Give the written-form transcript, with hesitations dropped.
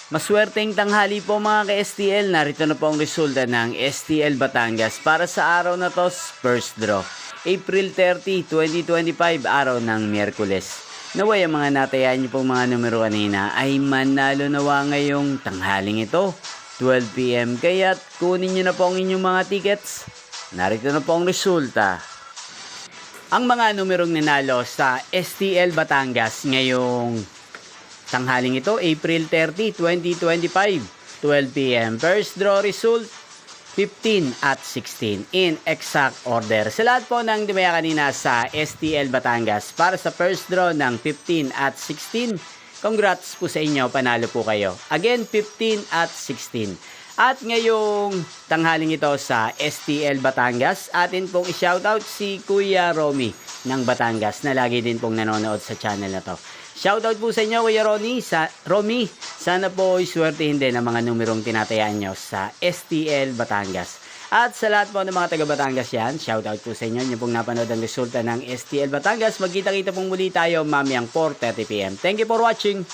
Maswerteng tanghali po mga ka-STL. Narito na po ang resulta ng STL Batangas para sa araw na to, first draw. April 30, 2025, araw ng Miyerkules. Naway ang mga natayan niyo pong mga numero kanina ay manalo nawa ngayong tanghaling ito, 12 PM. Kaya kunin niyo na po ang inyong mga tickets. Narito na po ang resulta. Ang mga numerong nanalo sa STL Batangas ngayong tanghaling ito, April 30, 2025, 12 PM. First draw result, 15 at 16 in exact order. Sa lahat po ng dumaya kanina sa STL Batangas para sa first draw ng 15 at 16, congrats po sa inyo, panalo po kayo. Again, 15 at 16. At ngayong tanghaling ito sa STL Batangas, atin pong i-shoutout si Kuya Romy ng Batangas na lagi din pong nanonood sa channel na to. Shoutout po sa inyo, Kuya Romy. Sana po iswertehin din ang mga numerong tinatayaan nyo sa STL Batangas. At sa lahat po ng mga taga Batangas yan, shoutout po sa inyo. Nyo pong napanood ang resulta ng STL Batangas. Magkita-kita pong muli tayo mamayang 4:30 PM. Thank you for watching.